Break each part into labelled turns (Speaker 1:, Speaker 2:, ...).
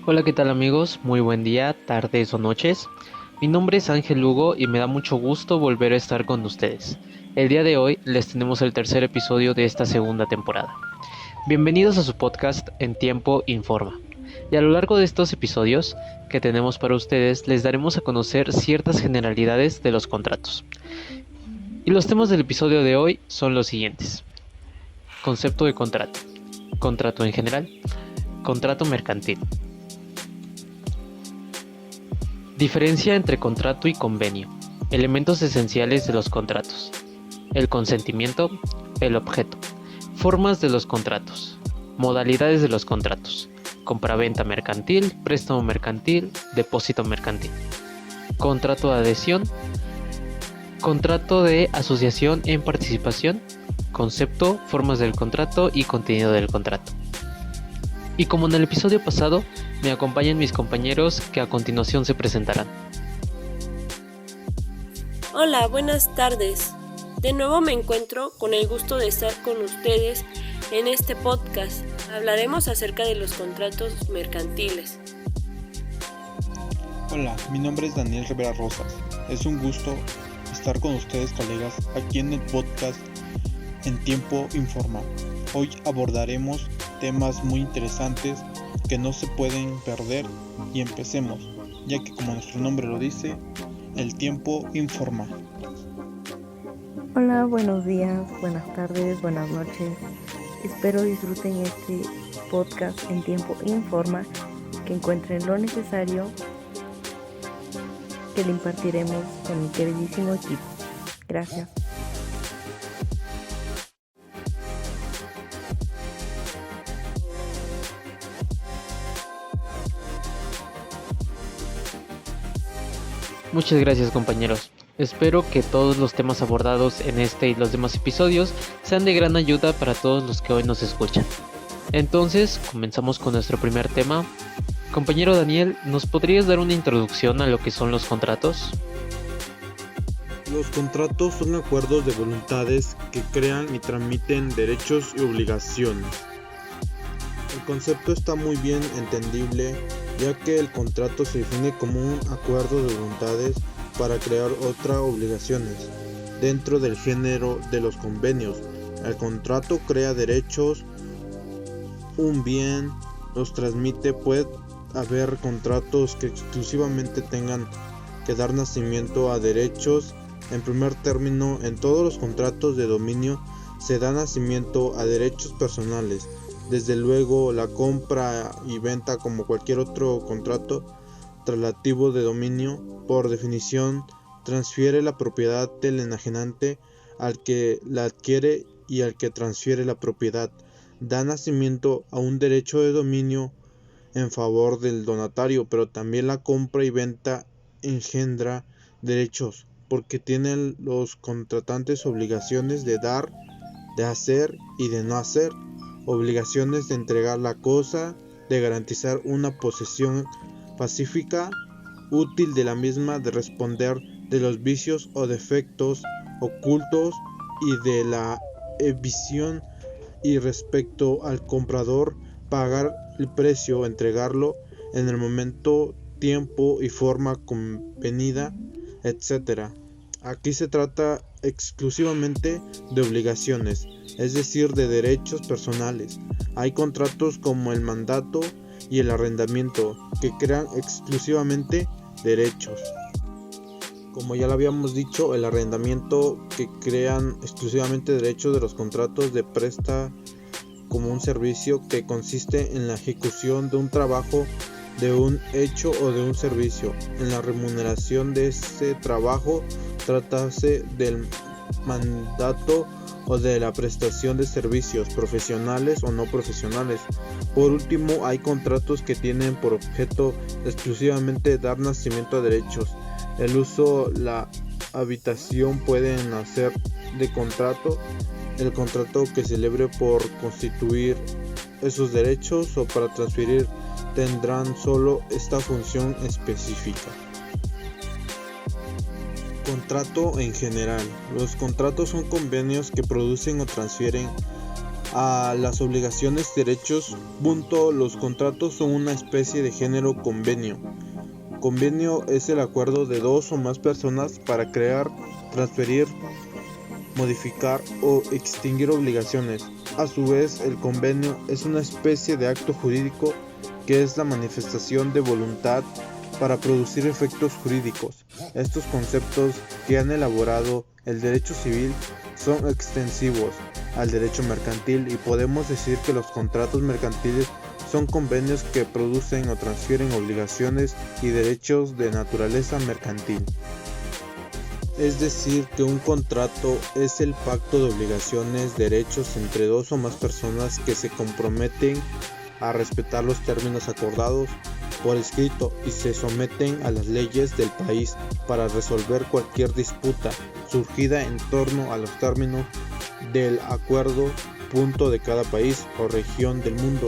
Speaker 1: Hola, ¿qué tal amigos? Muy buen día, tardes o noches. Mi nombre es Ángel Lugo y me da mucho gusto volver a estar con ustedes. El día de hoy les tenemos el tercer episodio de esta segunda temporada. Bienvenidos a su podcast En Tiempo Informa. Y a lo largo de estos episodios que tenemos para ustedes les daremos a conocer ciertas generalidades de los contratos. Y los temas del episodio de hoy son los siguientes. Concepto de contrato. Contrato en general. Contrato mercantil. Diferencia entre contrato y convenio. Elementos esenciales de los contratos. El consentimiento, el objeto. Formas de los contratos. Modalidades de los contratos. Compraventa mercantil, préstamo mercantil, depósito mercantil. Contrato de adhesión. Contrato de asociación en participación. Concepto, formas del contrato y contenido del contrato. Y como en el episodio pasado, me acompañan mis compañeros que a continuación se presentarán.
Speaker 2: Hola, buenas tardes. De nuevo me encuentro con el gusto de estar con ustedes en este podcast. Hablaremos acerca de los contratos mercantiles.
Speaker 3: Hola, mi nombre es Daniel Rivera Rosas. Es un gusto estar con ustedes, colegas, aquí en el podcast En Tiempo Informa. Hoy abordaremos temas muy interesantes que no se pueden perder y empecemos, ya que como nuestro nombre lo dice, el tiempo informa.
Speaker 4: Hola, buenos días, buenas tardes, buenas noches. Espero disfruten este podcast En Tiempo Informa, que encuentren lo necesario que le impartiremos con mi queridísimo equipo. Gracias.
Speaker 1: Muchas gracias compañeros. Espero que todos los temas abordados en este y los demás episodios sean de gran ayuda para todos los que hoy nos escuchan. Entonces, comenzamos con nuestro primer tema. Compañero Daniel, ¿nos podrías dar una introducción a lo que son los contratos?
Speaker 3: Los contratos son acuerdos de voluntades que crean y transmiten derechos y obligaciones. El concepto está muy bien entendible, ya que el contrato se define como un acuerdo de voluntades para crear otras obligaciones. Dentro del género de los convenios, el contrato crea derechos, un bien, los transmite. Puede haber contratos que exclusivamente tengan que dar nacimiento a derechos. En primer término, en todos los contratos de dominio se da nacimiento a derechos personales. Desde luego, la compra y venta, como cualquier otro contrato relativo de dominio, por definición, transfiere la propiedad del enajenante al que la adquiere y al que transfiere la propiedad. Da nacimiento a un derecho de dominio en favor del donatario, pero también la compra y venta engendra derechos, porque tienen los contratantes obligaciones de dar, de hacer y de no hacer, obligaciones de entregar la cosa, de garantizar una posesión pacífica, útil de la misma, de responder de los vicios o defectos ocultos y de la evasión, y respecto al comprador, pagar el precio, entregarlo en el momento, tiempo y forma convenida, etc. Aquí se trata exclusivamente de obligaciones, es decir, de derechos personales. Hay contratos como el mandato y el arrendamiento que crean exclusivamente derechos. Como ya lo habíamos dicho, el arrendamiento que crean exclusivamente derechos de los contratos de presta como un servicio que consiste en la ejecución de un trabajo, de un hecho o de un servicio. En la remuneración de ese trabajo, tratase del mandato o de la prestación de servicios profesionales o no profesionales. Por último, hay contratos que tienen por objeto exclusivamente dar nacimiento a derechos. El uso, la habitación pueden nacer de contrato. El contrato que celebre por constituir esos derechos o para transferir tendrán solo esta función específica. Contrato en general. Los contratos son convenios que producen o transfieren a las obligaciones y derechos. Los contratos son una especie de género convenio. Convenio es el acuerdo de dos o más personas para crear, transferir, modificar o extinguir obligaciones. A su vez, el convenio es una especie de acto jurídico que es la manifestación de voluntad para producir efectos jurídicos. Estos conceptos que han elaborado el derecho civil son extensivos al derecho mercantil y podemos decir que los contratos mercantiles son convenios que producen o transfieren obligaciones y derechos de naturaleza mercantil. Es decir, que un contrato es el pacto de obligaciones, derechos entre dos o más personas que se comprometen a respetar los términos acordados por escrito y se someten a las leyes del país para resolver cualquier disputa surgida en torno a los términos del acuerdo punto de cada país o región del mundo.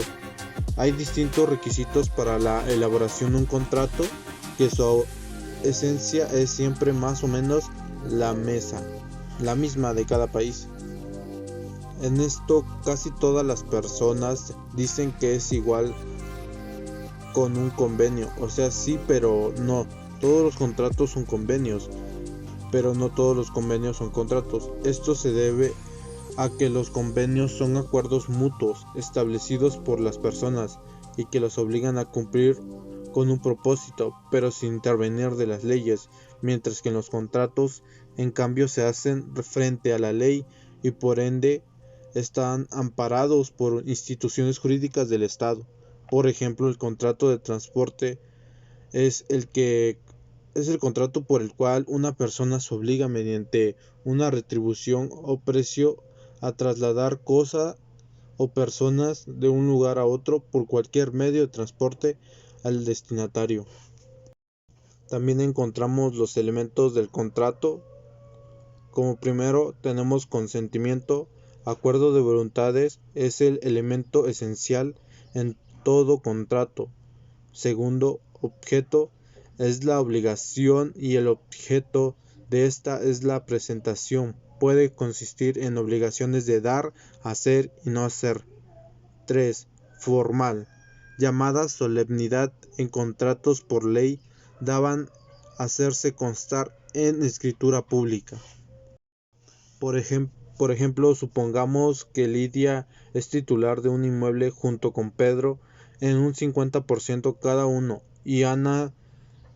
Speaker 3: Hay distintos requisitos para la elaboración de un contrato, que su esencia es siempre más o menos la misma de cada país. En esto casi todas las personas dicen que es igual con un convenio, o sea, sí, pero no. Todos los contratos son convenios, pero no todos los convenios son contratos. Esto se debe a que los convenios son acuerdos mutuos establecidos por las personas y que los obligan a cumplir con un propósito, pero sin intervenir de las leyes, mientras que en los contratos, en cambio, se hacen frente a la ley y por ende están amparados por instituciones jurídicas del Estado. Por ejemplo, el contrato de transporte es el contrato por el cual una persona se obliga mediante una retribución o precio a trasladar cosas o personas de un lugar a otro por cualquier medio de transporte al destinatario. También encontramos los elementos del contrato. Como primero tenemos consentimiento. Acuerdo de voluntades es el elemento esencial en todo contrato. Segundo, objeto es la obligación y el objeto de esta es la presentación. Puede consistir en obligaciones de dar, hacer y no hacer. 3. Formal. Llamada solemnidad en contratos por ley daban a hacerse constar en escritura pública. Por ejemplo, supongamos que Lidia es titular de un inmueble junto con Pedro en un 50% cada uno y Ana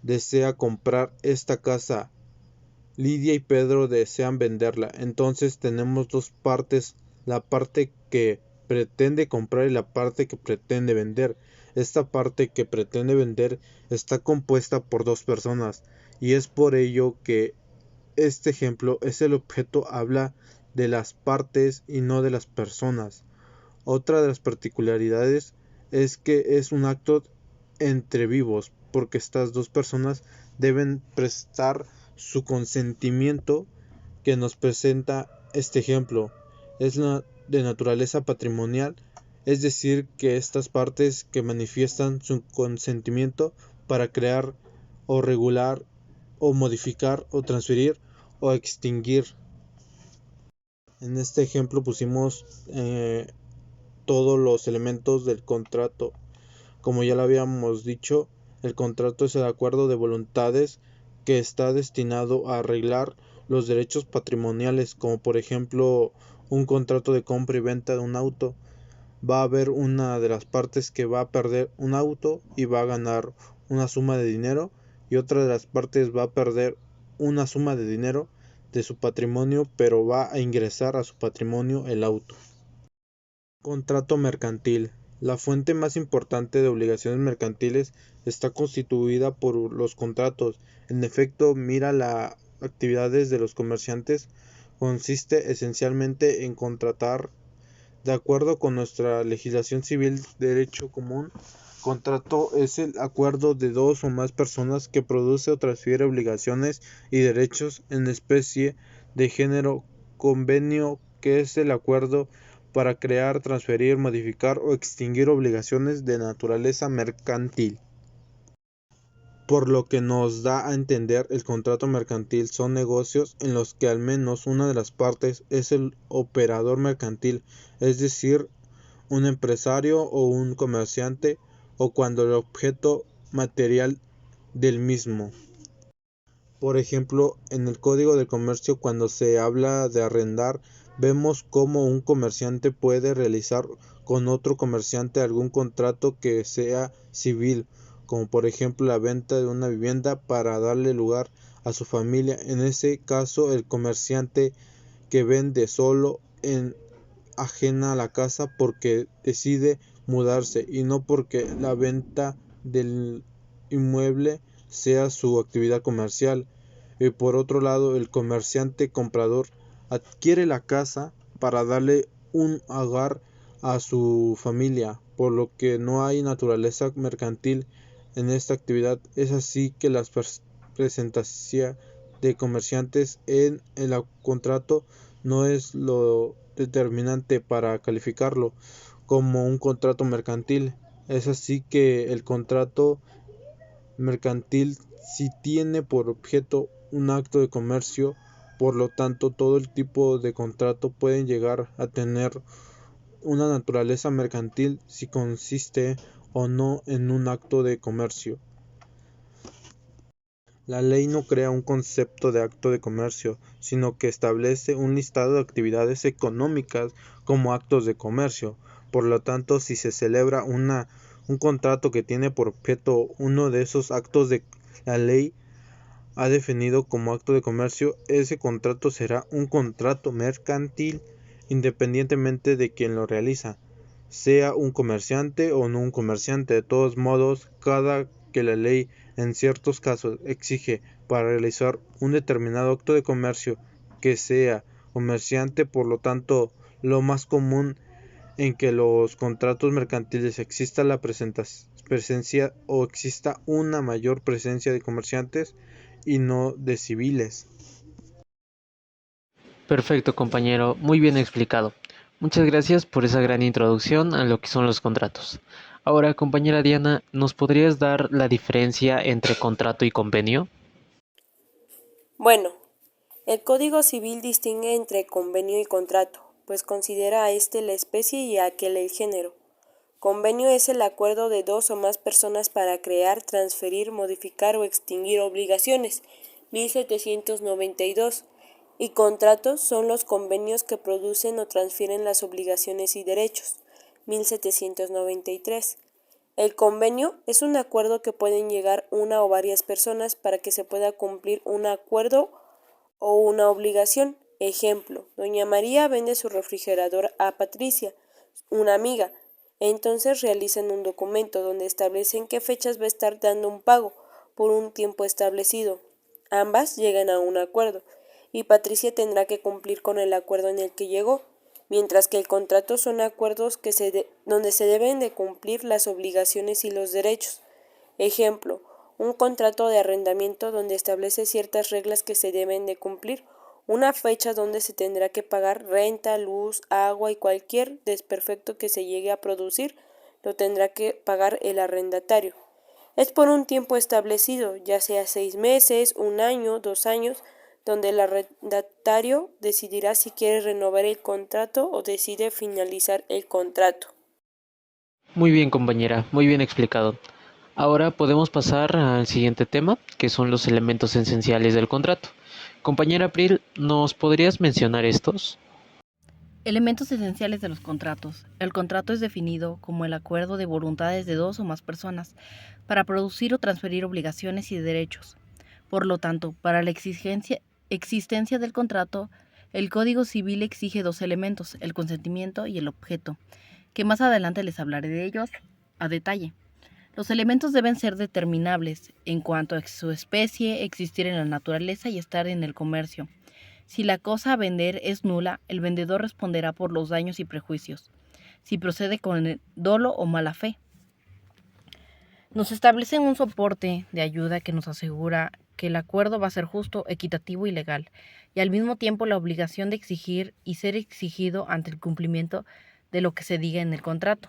Speaker 3: desea comprar esta casa. Lidia y Pedro desean venderla. Entonces tenemos dos partes, la parte que pretende comprar y la parte que pretende vender. Esta parte que pretende vender está compuesta por dos personas y es por ello que este ejemplo es el objeto habla de las partes y no de las personas. Otra de las particularidades es que es un acto entre vivos, porque estas dos personas deben prestar su consentimiento. Que nos presenta este ejemplo es de naturaleza patrimonial, es decir, que estas partes que manifiestan su consentimiento para crear o regular o modificar o transferir o extinguir. En este ejemplo pusimos todos los elementos del contrato. Como ya lo habíamos dicho, el contrato es el acuerdo de voluntades que está destinado a arreglar los derechos patrimoniales, como por ejemplo un contrato de compra y venta de un auto. Va a haber una de las partes que va a perder un auto y va a ganar una suma de dinero, y otra de las partes va a perder una suma de dinero de su patrimonio, pero va a ingresar a su patrimonio el auto. Contrato mercantil. La fuente más importante de obligaciones mercantiles está constituida por los contratos. En efecto, mira las actividades de los comerciantes consiste esencialmente en contratar. De acuerdo con nuestra legislación civil derecho común, contrato es el acuerdo de dos o más personas que produce o transfiere obligaciones y derechos en especie de género. Convenio, que es el acuerdo para crear, transferir, modificar o extinguir obligaciones de naturaleza mercantil. por lo que nos da a entender el contrato mercantil son negocios en los que al menos una de las partes es el operador mercantil, es decir, un empresario o un comerciante, o cuando el objeto material del mismo. Por ejemplo, en el Código de Comercio, cuando se habla de arrendar, vemos cómo un comerciante puede realizar con otro comerciante algún contrato que sea civil, como por ejemplo la venta de una vivienda para darle lugar a su familia. En ese caso, el comerciante que vende solo ajena a la casa porque decide mudarse y no porque la venta del inmueble sea su actividad comercial. Y por otro lado, el comerciante comprador adquiere la casa para darle un hogar a su familia, por lo que no hay naturaleza mercantil en esta actividad. Es así que la presencia de comerciantes en el contrato no es lo determinante para calificarlo como un contrato mercantil. Es así que el contrato mercantil sí tiene por objeto un acto de comercio, por lo tanto todo el tipo de contrato pueden llegar a tener una naturaleza mercantil si consiste o no en un acto de comercio. La ley no crea un concepto de acto de comercio, sino que establece un listado de actividades económicas como actos de comercio. Por lo tanto, si se celebra un contrato que tiene por objeto uno de esos actos de la ley ha definido como acto de comercio, ese contrato será un contrato mercantil independientemente de quien lo realiza, sea un comerciante o no un comerciante. De todos modos, cada que la ley en ciertos casos exige para realizar un determinado acto de comercio que sea comerciante, por lo tanto, lo más común en que los contratos mercantiles exista la presencia o exista una mayor presencia de comerciantes y no de civiles.
Speaker 1: Perfecto, compañero, muy bien explicado. Muchas gracias por esa gran introducción a lo que son los contratos. Ahora, compañera Diana, ¿nos podrías dar la diferencia entre contrato y convenio?
Speaker 2: Bueno, el Código Civil distingue entre convenio y contrato, pues considera a este la especie y a aquel el género. Convenio es el acuerdo de dos o más personas para crear, transferir, modificar o extinguir obligaciones, 1792, y contratos son los convenios que producen o transfieren las obligaciones y derechos, 1793. El convenio es un acuerdo que pueden llegar una o varias personas para que se pueda cumplir un acuerdo o una obligación. Ejemplo, doña María vende su refrigerador a Patricia, una amiga. Entonces realizan un documento donde establecen qué fechas va a estar dando un pago por un tiempo establecido. Ambas llegan a un acuerdo y Patricia tendrá que cumplir con el acuerdo en el que llegó, mientras que el contrato son acuerdos donde se deben de cumplir las obligaciones y los derechos. Ejemplo, un contrato de arrendamiento donde establece ciertas reglas que se deben de cumplir, una fecha donde se tendrá que pagar renta, luz, agua y cualquier desperfecto que se llegue a producir lo tendrá que pagar el arrendatario. Es por un tiempo establecido, ya sea 6 meses, 1 año, 2 años, donde el arrendatario decidirá si quiere renovar el contrato o decide finalizar el contrato.
Speaker 1: Muy bien, compañera, muy bien explicado. Ahora podemos pasar al siguiente tema, que son los elementos esenciales del contrato. Compañera April, ¿nos podrías mencionar estos?
Speaker 4: Elementos esenciales de los contratos. El contrato es definido como el acuerdo de voluntades de dos o más personas para producir o transferir obligaciones y derechos. Por lo tanto, para la existencia del contrato, el Código Civil exige dos elementos, el consentimiento y el objeto, que más adelante les hablaré de ellos a detalle. Los elementos deben ser determinables en cuanto a su especie, existir en la naturaleza y estar en el comercio. Si la cosa a vender es nula, el vendedor responderá por los daños y prejuicios, si procede con dolo o mala fe. Nos establecen un soporte de ayuda que nos asegura que el acuerdo va a ser justo, equitativo y legal, y al mismo tiempo la obligación de exigir y ser exigido ante el cumplimiento de lo que se diga en el contrato.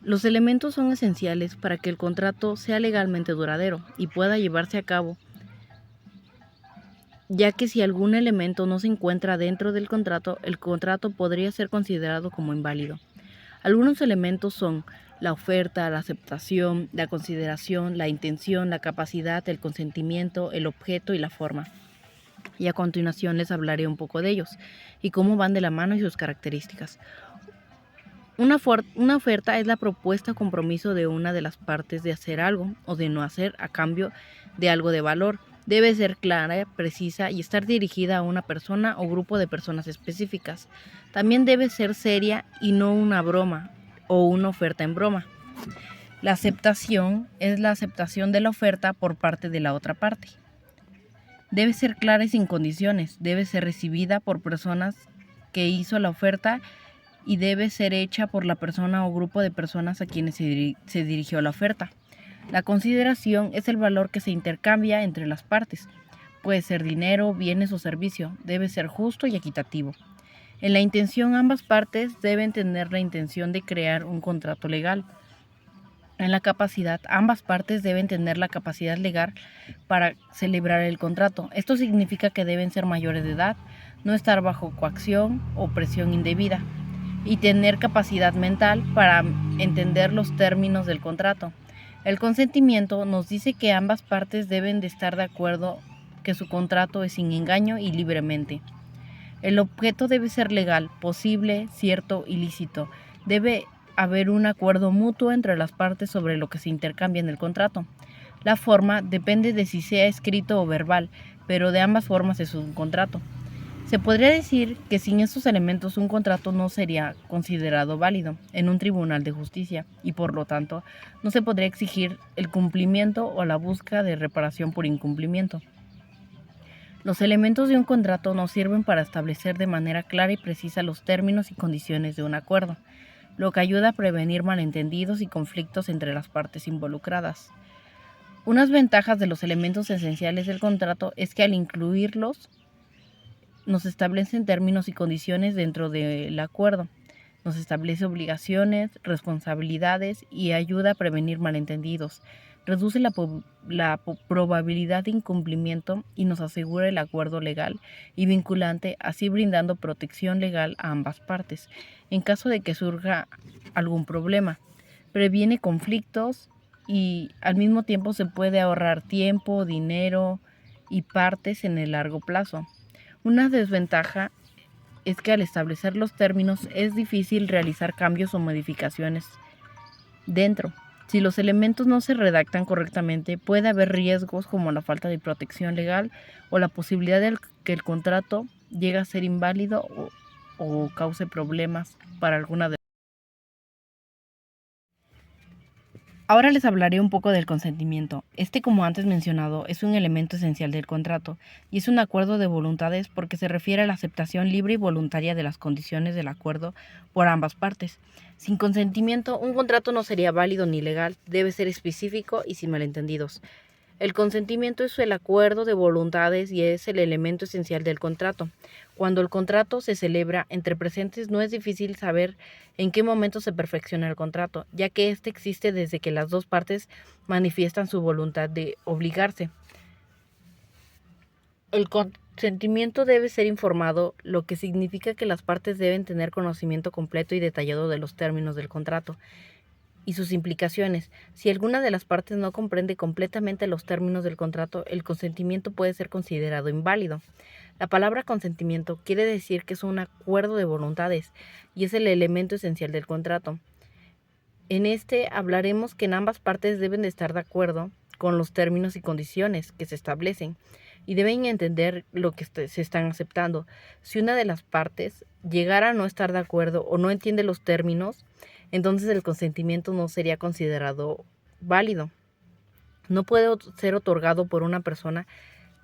Speaker 4: Los elementos son esenciales para que el contrato sea legalmente duradero y pueda llevarse a cabo, ya que si algún elemento no se encuentra dentro del contrato, el contrato podría ser considerado como inválido. Algunos elementos son la oferta, la aceptación, la consideración, la intención, la capacidad, el consentimiento, el objeto y la forma. Y a continuación les hablaré un poco de ellos y cómo van de la mano y sus características. Una oferta es la propuesta o compromiso de una de las partes de hacer algo o de no hacer a cambio de algo de valor. Debe ser clara, precisa y estar dirigida a una persona o grupo de personas específicas. También debe ser seria y no una broma o una oferta en broma. La aceptación es la aceptación de la oferta por parte de la otra parte. Debe ser clara y sin condiciones. Debe ser recibida por personas que hizo la oferta y debe ser hecha por la persona o grupo de personas a quienes se dirigió la oferta. La consideración es el valor que se intercambia entre las partes. Puede ser dinero, bienes o servicio. Debe ser justo y equitativo. En la intención, ambas partes deben tener la intención de crear un contrato legal. En la capacidad, ambas partes deben tener la capacidad legal para celebrar el contrato. Esto significa que deben ser mayores de edad, no estar bajo coacción o presión indebida, y tener capacidad mental para entender los términos del contrato. El consentimiento nos dice que ambas partes deben de estar de acuerdo que su contrato es sin engaño y libremente. El objeto debe ser legal, posible, cierto y lícito. Debe haber un acuerdo mutuo entre las partes sobre lo que se intercambia en el contrato. La forma depende de si sea escrito o verbal, pero de ambas formas es un contrato. Se podría decir que sin estos elementos un contrato no sería considerado válido en un tribunal de justicia y por lo tanto no se podría exigir el cumplimiento o la búsqueda de reparación por incumplimiento. Los elementos de un contrato nos sirven para establecer de manera clara y precisa los términos y condiciones de un acuerdo, lo que ayuda a prevenir malentendidos y conflictos entre las partes involucradas. Unas ventajas de los elementos esenciales del contrato es que al incluirlos nos establecen términos y condiciones dentro del acuerdo, nos establece obligaciones, responsabilidades y ayuda a prevenir malentendidos, reduce la probabilidad de incumplimiento y nos asegura el acuerdo legal y vinculante, así brindando protección legal a ambas partes. En caso de que surja algún problema, previene conflictos y al mismo tiempo se puede ahorrar tiempo, dinero y partes en el largo plazo. Una desventaja es que al establecer los términos es difícil realizar cambios o modificaciones dentro. Si los elementos no se redactan correctamente, puede haber riesgos como la falta de protección legal o la posibilidad de que el contrato llegue a ser inválido o cause problemas para alguna de. Ahora les hablaré un poco del consentimiento. Como antes mencionado, es un elemento esencial del contrato y es un acuerdo de voluntades porque se refiere a la aceptación libre y voluntaria de las condiciones del acuerdo por ambas partes. Sin consentimiento, un contrato no sería válido ni legal, debe ser específico y sin malentendidos. El consentimiento es el acuerdo de voluntades y es el elemento esencial del contrato. Cuando el contrato se celebra entre presentes no es difícil saber en qué momento se perfecciona el contrato, ya que éste existe desde que las dos partes manifiestan su voluntad de obligarse. El consentimiento debe ser informado, lo que significa que las partes deben tener conocimiento completo y detallado de los términos del contrato y sus implicaciones. Si alguna de las partes no comprende completamente los términos del contrato, el consentimiento puede ser considerado inválido. La palabra consentimiento quiere decir que es un acuerdo de voluntades y es el elemento esencial del contrato. En hablaremos que en ambas partes deben de estar de acuerdo con los términos y condiciones que se establecen y deben entender lo que se están aceptando. Si una de las partes llegara a no estar de acuerdo o no entiende los términos, entonces el consentimiento no sería considerado válido. No puede ser otorgado por una persona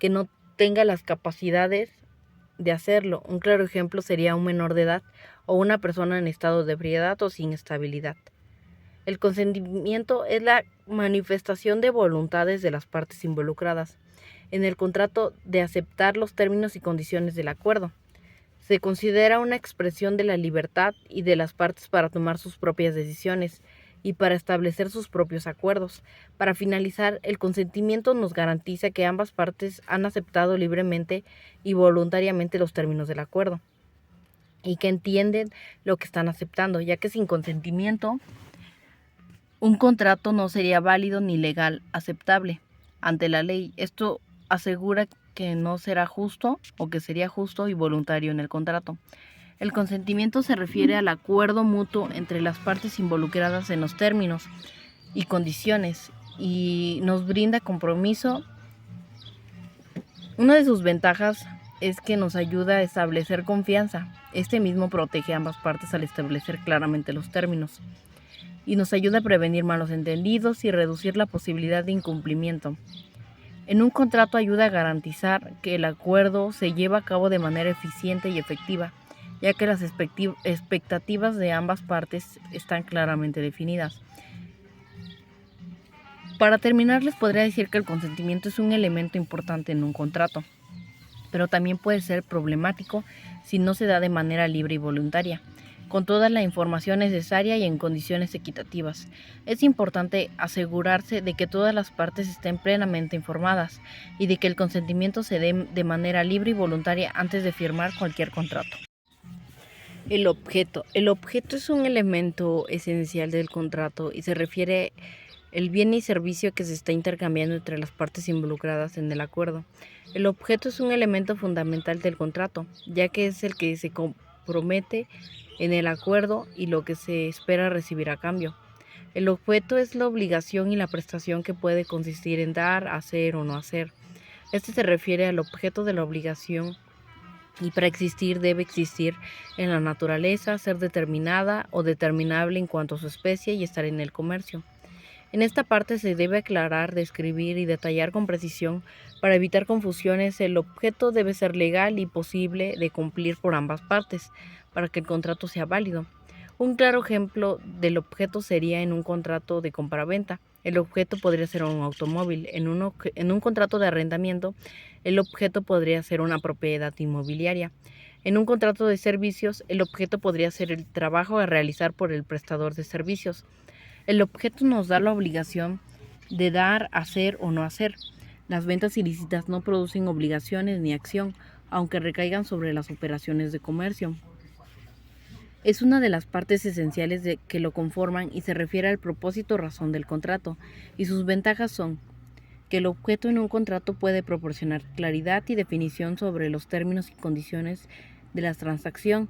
Speaker 4: que no tenga las capacidades de hacerlo. Un claro ejemplo sería un menor de edad o una persona en estado de ebriedad o sin estabilidad. El consentimiento es la manifestación de voluntades de las partes involucradas en el contrato de aceptar los términos y condiciones del acuerdo. Se considera una expresión de la libertad y de las partes para tomar sus propias decisiones y para establecer sus propios acuerdos. Para finalizar, el consentimiento nos garantiza que ambas partes han aceptado libremente y voluntariamente los términos del acuerdo y que entienden lo que están aceptando, ya que sin consentimiento un contrato no sería válido ni legal aceptable ante la ley. Esto asegura que no será justo o que sería justo y voluntario en el contrato. El consentimiento se refiere al acuerdo mutuo entre las partes involucradas en los términos y condiciones y nos brinda compromiso. Una de sus ventajas es que nos ayuda a establecer confianza. Este mismo protege a ambas partes al establecer claramente los términos y nos ayuda a prevenir malos entendidos y reducir la posibilidad de incumplimiento. En un contrato ayuda a garantizar que el acuerdo se lleva a cabo de manera eficiente y efectiva, ya que las expectativas de ambas partes están claramente definidas. Para terminar, les podría decir que el consentimiento es un elemento importante en un contrato, pero también puede ser problemático si no se da de manera libre y voluntaria, con toda la información necesaria y en condiciones equitativas. Es importante asegurarse de que todas las partes estén plenamente informadas y de que el consentimiento se dé de manera libre y voluntaria antes de firmar cualquier contrato. El objeto. El objeto es un elemento esencial del contrato y se refiere al bien y servicio que se está intercambiando entre las partes involucradas en el acuerdo. El objeto es un elemento fundamental del contrato, ya que es el que se compromete en el acuerdo y lo que se espera recibir a cambio. El objeto es la obligación y la prestación que puede consistir en dar, hacer o no hacer. Este se refiere al objeto de la obligación y para existir debe existir en la naturaleza, ser determinada o determinable en cuanto a su especie y estar en el comercio. En esta parte se debe aclarar, describir y detallar con precisión para evitar confusiones. El objeto debe ser legal y posible de cumplir por ambas partes para que el contrato sea válido. Un claro ejemplo del objeto sería en un contrato de compraventa. El objeto podría ser un automóvil. En un contrato de arrendamiento, el objeto podría ser una propiedad inmobiliaria. En un contrato de servicios, el objeto podría ser el trabajo a realizar por el prestador de servicios. El objeto nos da la obligación de dar, hacer o no hacer. Las ventas ilícitas no producen obligaciones ni acción, aunque recaigan sobre las operaciones de comercio. Es una de las partes esenciales que lo conforman y se refiere al propósito o razón del contrato, y sus ventajas son que el objeto en un contrato puede proporcionar claridad y definición sobre los términos y condiciones de la transacción.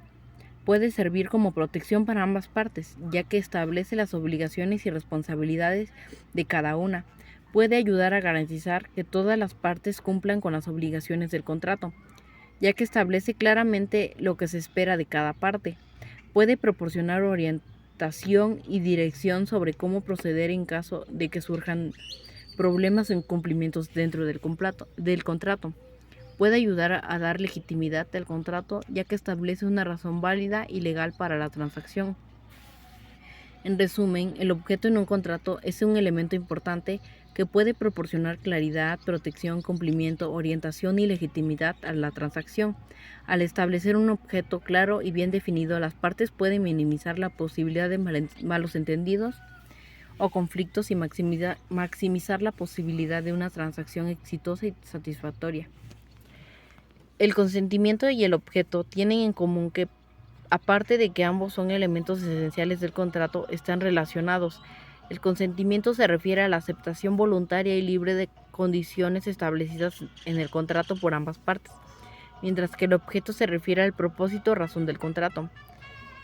Speaker 4: Puede servir como protección para ambas partes, ya que establece las obligaciones y responsabilidades de cada una. Puede ayudar a garantizar que todas las partes cumplan con las obligaciones del contrato, ya que establece claramente lo que se espera de cada parte. Puede proporcionar orientación y dirección sobre cómo proceder en caso de que surjan problemas o incumplimientos dentro del contrato. Puede ayudar a dar legitimidad al contrato, ya que establece una razón válida y legal para la transacción. En resumen, el objeto en un contrato es un elemento importante que puede proporcionar claridad, protección, cumplimiento, orientación y legitimidad a la transacción. Al establecer un objeto claro y bien definido, las partes pueden minimizar la posibilidad de malos entendidos o conflictos y maximizar la posibilidad de una transacción exitosa y satisfactoria. El consentimiento y el objeto tienen en común que, aparte de que ambos son elementos esenciales del contrato, están relacionados. El consentimiento se refiere a la aceptación voluntaria y libre de condiciones establecidas en el contrato por ambas partes, mientras que el objeto se refiere al propósito o razón del contrato,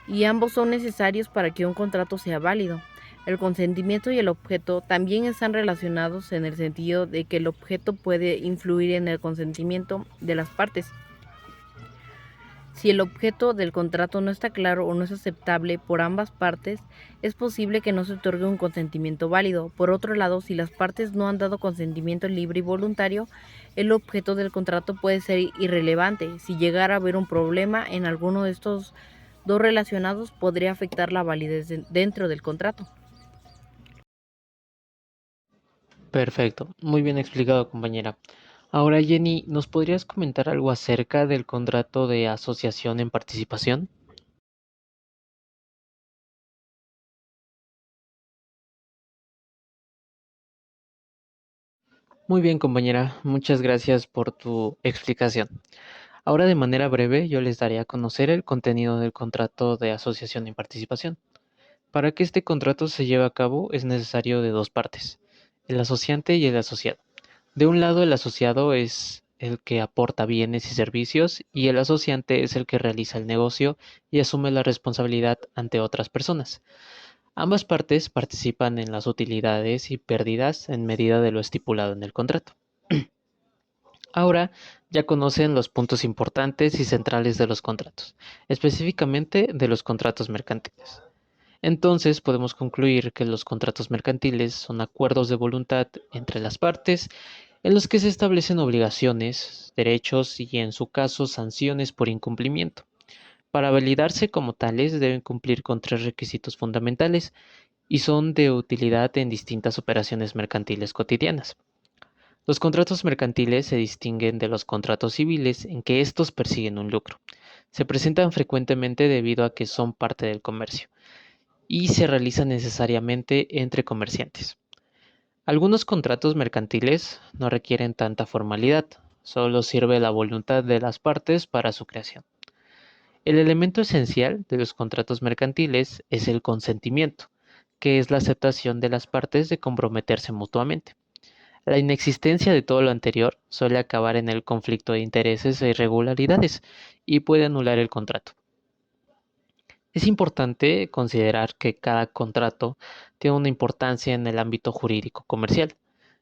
Speaker 4: y ambos son necesarios para que un contrato sea válido. El consentimiento y el objeto también están relacionados en el sentido de que el objeto puede influir en el consentimiento de las partes. Si el objeto del contrato no está claro o no es aceptable por ambas partes, es posible que no se otorgue un consentimiento válido. Por otro lado, si las partes no han dado consentimiento libre y voluntario, el objeto del contrato puede ser irrelevante. Si llegara a haber un problema en alguno de estos dos relacionados, podría afectar la validez dentro del contrato.
Speaker 1: Perfecto, muy bien explicado, compañera. Ahora, Jenny, ¿nos podrías comentar algo acerca del contrato de asociación en participación? Muy bien, compañera, muchas gracias por tu explicación. Ahora, de manera breve, yo les daré a conocer el contenido del contrato de asociación y participación. Para que este contrato se lleve a cabo es necesario de dos partes, el asociante y el asociado. De un lado, el asociado es el que aporta bienes y servicios y el asociante es el que realiza el negocio y asume la responsabilidad ante otras personas. Ambas partes participan en las utilidades y pérdidas en medida de lo estipulado en el contrato. Ahora ya conocen los puntos importantes y centrales de los contratos, específicamente de los contratos mercantiles. Entonces podemos concluir que los contratos mercantiles son acuerdos de voluntad entre las partes en los que se establecen obligaciones, derechos y en su caso sanciones por incumplimiento. Para validarse como tales deben cumplir con tres requisitos fundamentales y son de utilidad en distintas operaciones mercantiles cotidianas. Los contratos mercantiles se distinguen de los contratos civiles en que estos persiguen un lucro. Se presentan frecuentemente debido a que son parte del comercio y se realizan necesariamente entre comerciantes. Algunos contratos mercantiles no requieren tanta formalidad, solo sirve la voluntad de las partes para su creación. El elemento esencial de los contratos mercantiles es el consentimiento, que es la aceptación de las partes de comprometerse mutuamente. La inexistencia de todo lo anterior suele acabar en el conflicto de intereses e irregularidades y puede anular el contrato. Es importante considerar que cada contrato tiene una importancia en el ámbito jurídico comercial,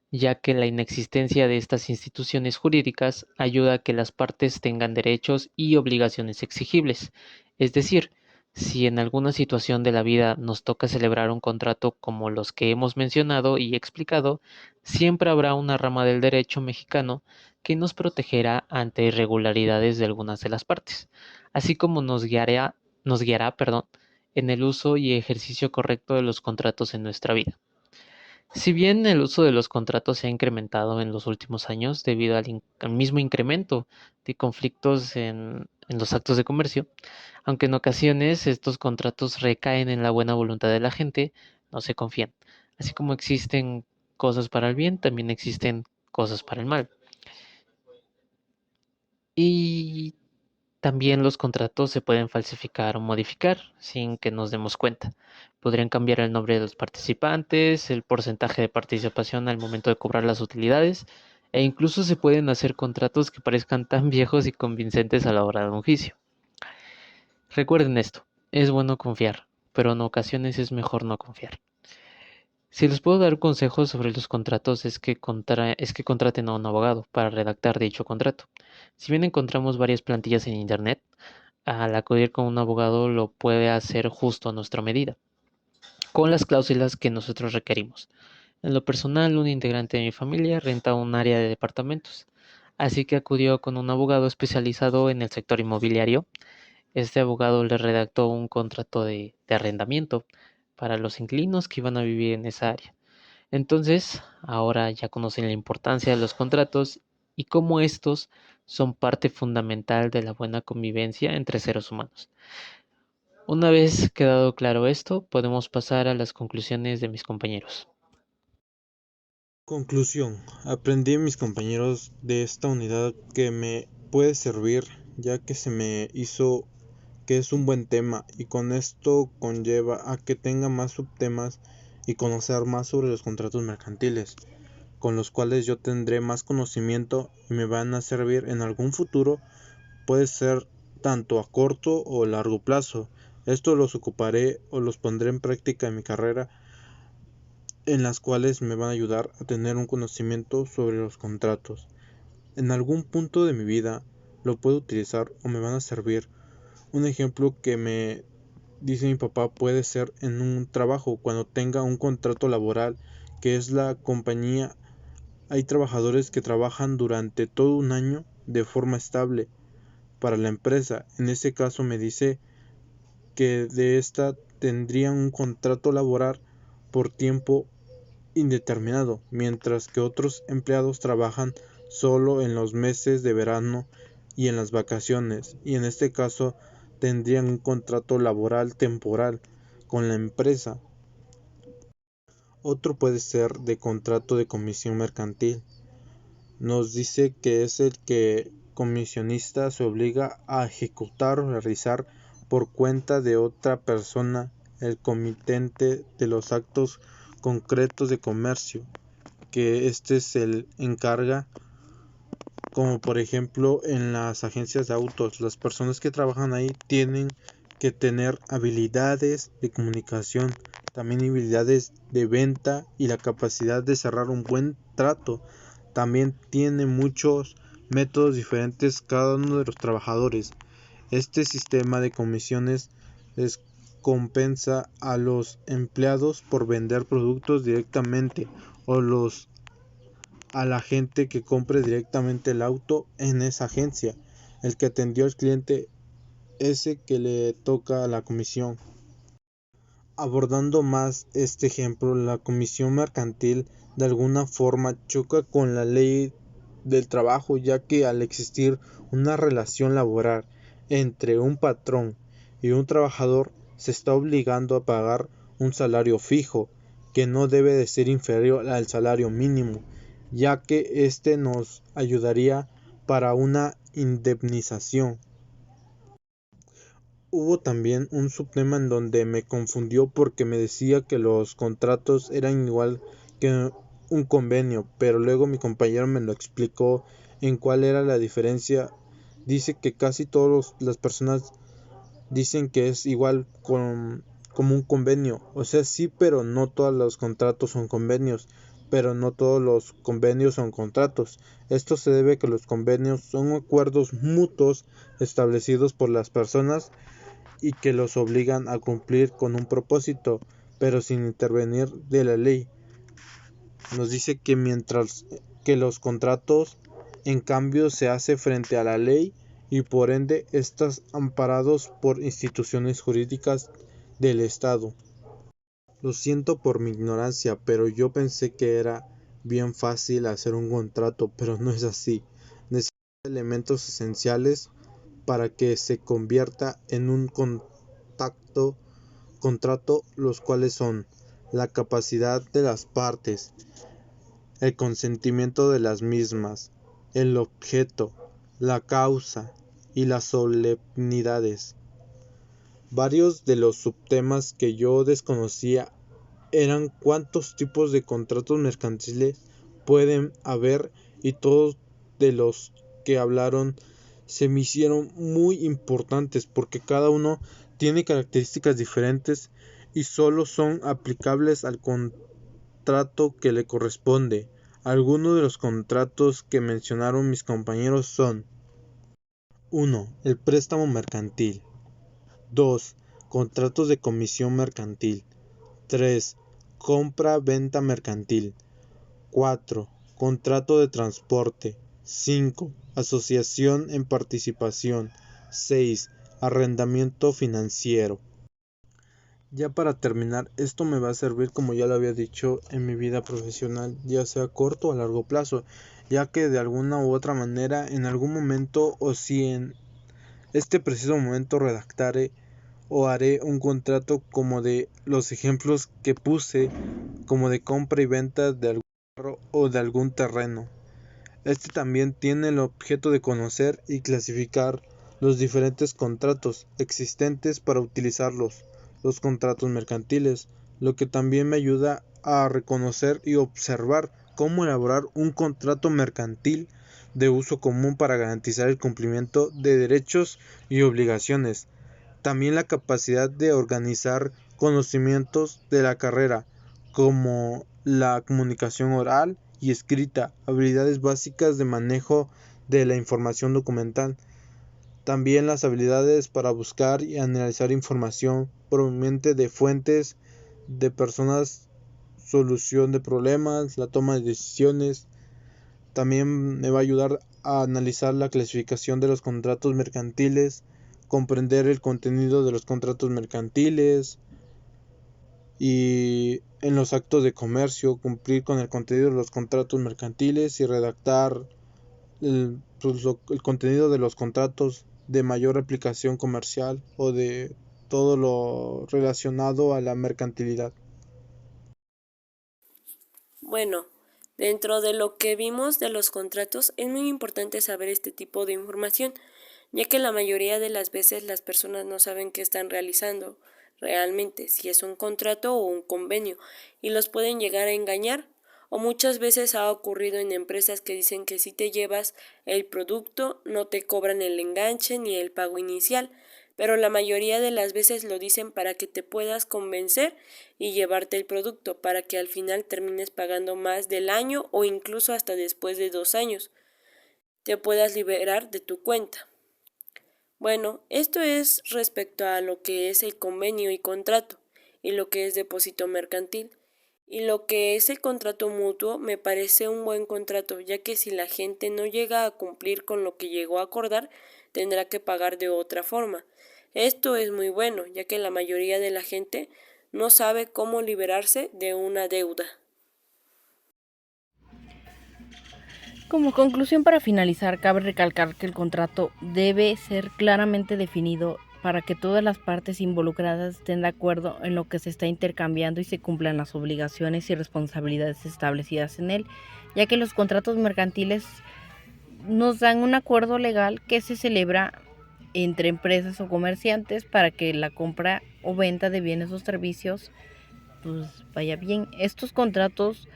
Speaker 1: ya que la inexistencia de estas instituciones jurídicas ayuda a que las partes tengan derechos y obligaciones exigibles. Es decir, si en alguna situación de la vida nos toca celebrar un contrato como los que hemos mencionado y explicado, siempre habrá una rama del derecho mexicano que nos protegerá ante irregularidades de algunas de las partes, así como nos guiará, en el uso y ejercicio correcto de los contratos en nuestra vida. Si bien el uso de los contratos se ha incrementado en los últimos años debido al mismo incremento de conflictos en los actos de comercio, aunque en ocasiones estos contratos recaen en la buena voluntad de la gente, no se confían. Así como existen cosas para el bien, también existen cosas para el mal. Y también los contratos se pueden falsificar o modificar sin que nos demos cuenta. Podrían cambiar el nombre de los participantes, el porcentaje de participación al momento de cobrar las utilidades, e incluso se pueden hacer contratos que parezcan tan viejos y convincentes a la hora de un juicio. Recuerden esto, es bueno confiar, pero en ocasiones es mejor no confiar. Si les puedo dar consejos sobre los contratos es que contraten a un abogado para redactar dicho contrato. Si bien encontramos varias plantillas en internet, al acudir con un abogado lo puede hacer justo a nuestra medida, con las cláusulas que nosotros requerimos. En lo personal, un integrante de mi familia renta un área de departamentos, así que acudió con un abogado especializado en el sector inmobiliario. Este abogado le redactó un contrato de arrendamiento para los inquilinos que iban a vivir en esa área. Entonces, ahora ya conocen la importancia de los contratos y cómo estos son parte fundamental de la buena convivencia entre seres humanos. Una vez quedado claro esto, podemos pasar a las conclusiones de mis compañeros.
Speaker 3: Conclusión. Aprendí de mis compañeros de esta unidad que me puede servir ya que se me hizo que es un buen tema y con esto conlleva a que tenga más subtemas y conocer más sobre los contratos mercantiles, con los cuales yo tendré más conocimiento y me van a servir en algún futuro, puede ser tanto a corto o largo plazo. Esto los ocuparé o los pondré en práctica en mi carrera, en las cuales me van a ayudar a tener un conocimiento sobre los contratos. En algún punto de mi vida lo puedo utilizar o me van a servir. Un ejemplo que me dice mi papá puede ser en un trabajo, cuando tenga un contrato laboral, que es la compañía. Hay trabajadores que trabajan durante todo un año de forma estable para la empresa. En ese caso me dice que de esta tendrían un contrato laboral por tiempo indeterminado, mientras que otros empleados trabajan solo en los meses de verano y en las vacaciones, y en este caso tendrían un contrato laboral temporal con la empresa. Otro puede ser de contrato de comisión mercantil, nos dice que es el que comisionista se obliga a ejecutar o realizar por cuenta de otra persona el comitente de los actos concretos de comercio, que éste se encarga, como por ejemplo en las agencias de autos. Las personas que trabajan ahí tienen que tener habilidades de comunicación, también habilidades de venta y la capacidad de cerrar un buen trato. También tiene muchos métodos diferentes cada uno de los trabajadores. Este sistema de comisiones les compensa a los empleados por vender productos directamente o a la gente que compre directamente el auto en esa agencia. El que atendió al cliente ese que le toca la comisión. Abordando más este ejemplo, la comisión mercantil de alguna forma choca con la ley del trabajo, ya que al existir una relación laboral entre un patrón y un trabajador, se está obligando a pagar un salario fijo, que no debe de ser inferior al salario mínimo, ya que este nos ayudaría para una indemnización. Hubo también un subtema en donde me confundió porque me decía que los contratos eran igual que un convenio, pero luego mi compañero me lo explicó en cuál era la diferencia. Dice que casi todas las personas dicen que es igual como un convenio. O sea, sí, pero no todos los contratos son convenios, pero no todos los convenios son contratos. Esto se debe a que los convenios son acuerdos mutuos establecidos por las personas y que los obligan a cumplir con un propósito, pero sin intervenir de la ley. Nos dice que mientras que los contratos en cambio se hace frente a la ley y por ende están amparados por instituciones jurídicas del Estado. Lo siento por mi ignorancia, pero yo pensé que era bien fácil hacer un contrato, pero no es así. Necesita elementos esenciales para que se convierta en un contrato, los cuales son la capacidad de las partes, el consentimiento de las mismas, el objeto, la causa y las solemnidades. Varios de los subtemas que yo desconocía eran cuántos tipos de contratos mercantiles pueden haber, y todos de los que hablaron se me hicieron muy importantes porque cada uno tiene características diferentes y solo son aplicables al contrato que le corresponde. Algunos de los contratos que mencionaron mis compañeros son: 1. El préstamo mercantil. 2. Contratos de comisión mercantil. 3. Compra-venta mercantil. 4. Contrato de transporte. 5. Asociación en participación. 6. Arrendamiento financiero. Ya para terminar, esto me va a servir, como ya lo había dicho, en mi vida profesional, ya sea a corto o a largo plazo, ya que de alguna u otra manera, en algún momento, o si en este preciso momento redactaré o haré un contrato como de los ejemplos que puse, como de compra y venta de algún carro o de algún terreno. Este también tiene el objeto de conocer y clasificar los diferentes contratos existentes para utilizarlos, los contratos mercantiles, lo que también me ayuda a reconocer y observar cómo elaborar un contrato mercantil de uso común para garantizar el cumplimiento de derechos y obligaciones. También la capacidad de organizar conocimientos de la carrera, como la comunicación oral y escrita, habilidades básicas de manejo de la información documental. También las habilidades para buscar y analizar información proveniente de fuentes, de personas, solución de problemas, la toma de decisiones. También me va a ayudar a analizar la clasificación de los contratos mercantiles, comprender el contenido de los contratos mercantiles y en los actos de comercio, cumplir con el contenido de los contratos mercantiles y redactar el contenido de los contratos de mayor aplicación comercial o de todo lo relacionado a la mercantilidad.
Speaker 2: Bueno, Dentro de lo que vimos de los contratos, es muy importante saber este tipo de información, ya que la mayoría de las veces las personas no saben qué están realizando realmente, si es un contrato o un convenio, y los pueden llegar a engañar. O muchas veces ha ocurrido en empresas que dicen que si te llevas el producto no te cobran el enganche ni el pago inicial, pero la mayoría de las veces lo dicen para que te puedas convencer y llevarte el producto, para que al final termines pagando más del año o incluso hasta después de 2 años te puedas liberar de tu cuenta. Bueno, esto es respecto a lo que es el convenio y contrato y lo que es depósito mercantil. Y lo que es el contrato mutuo me parece un buen contrato, ya que si la gente no llega a cumplir con lo que llegó a acordar, tendrá que pagar de otra forma. Esto es muy bueno, ya que la mayoría de la gente no sabe cómo liberarse de una deuda.
Speaker 4: Como conclusión para finalizar, cabe recalcar que el contrato debe ser claramente definido para que todas las partes involucradas estén de acuerdo en lo que se está intercambiando y se cumplan las obligaciones y responsabilidades establecidas en él, ya que los contratos mercantiles nos dan un acuerdo legal que se celebra entre empresas o comerciantes para que la compra o venta de bienes o servicios pues vaya bien. Estos contratos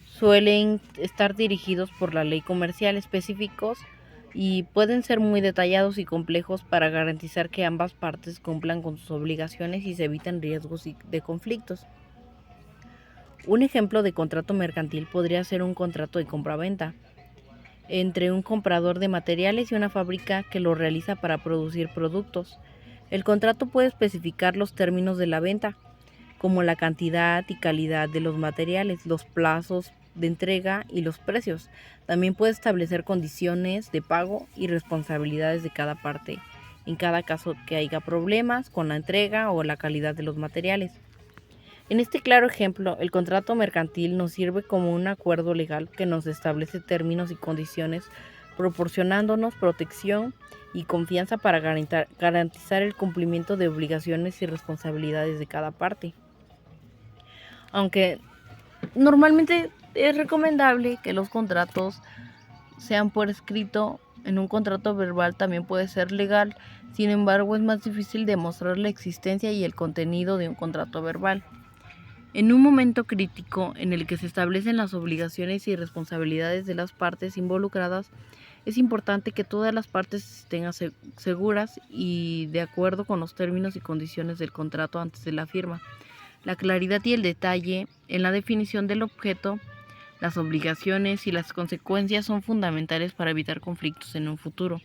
Speaker 4: suelen estar dirigidos por la ley comercial específicos y pueden ser muy detallados y complejos para garantizar que ambas partes cumplan con sus obligaciones y se eviten riesgos de conflictos. Un ejemplo de contrato mercantil podría ser un contrato de compraventa entre un comprador de materiales y una fábrica que lo realiza para producir productos. El contrato puede especificar los términos de la venta, como la cantidad y calidad de los materiales, los plazos de entrega y los precios. También puede establecer condiciones de pago y responsabilidades de cada parte, en cada caso que haya problemas con la entrega o la calidad de los materiales. En este claro ejemplo, el contrato mercantil nos sirve como un acuerdo legal que nos establece términos y condiciones, proporcionándonos protección y confianza para garantizar el cumplimiento de obligaciones y responsabilidades de cada parte. Aunque normalmente es recomendable que los contratos sean por escrito, en un contrato verbal también puede ser legal, sin embargo es más difícil demostrar la existencia y el contenido de un contrato verbal. En un momento crítico en el que se establecen las obligaciones y responsabilidades de las partes involucradas, es importante que todas las partes estén seguras y de acuerdo con los términos y condiciones del contrato antes de la firma. La claridad y el detalle en la definición del objeto, las obligaciones y las consecuencias son fundamentales para evitar conflictos en un futuro.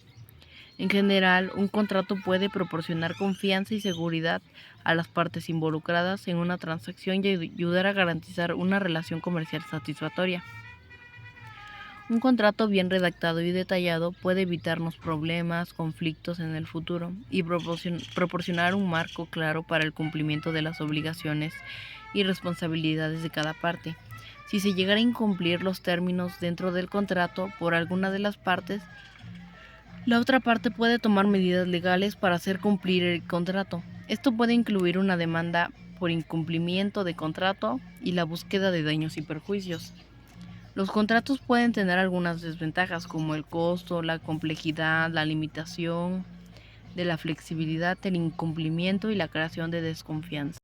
Speaker 4: En general, un contrato puede proporcionar confianza y seguridad a las partes involucradas en una transacción y ayudar a garantizar una relación comercial satisfactoria. Un contrato bien redactado y detallado puede evitarnos problemas, conflictos en el futuro y proporcionar un marco claro para el cumplimiento de las obligaciones y responsabilidades de cada parte. Si se llegara a incumplir los términos dentro del contrato por alguna de las partes, la otra parte puede tomar medidas legales para hacer cumplir el contrato. Esto puede incluir una demanda por incumplimiento de contrato y la búsqueda de daños y perjuicios. Los contratos pueden tener algunas desventajas como el costo, la complejidad, la limitación de la flexibilidad, el incumplimiento y la creación de desconfianza.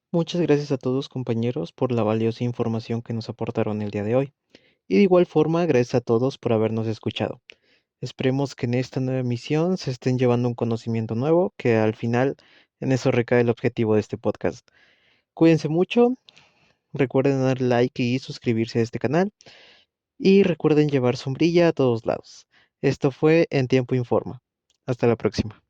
Speaker 1: Muchas gracias a todos compañeros por la valiosa información que nos aportaron el día de hoy. Y de igual forma, gracias a todos por habernos escuchado. Esperemos que en esta nueva emisión se estén llevando un conocimiento nuevo, que al final en eso recae el objetivo de este podcast. Cuídense mucho, recuerden dar like y suscribirse a este canal y recuerden llevar sombrilla a todos lados. Esto fue En Tiempo Informa. Hasta la próxima.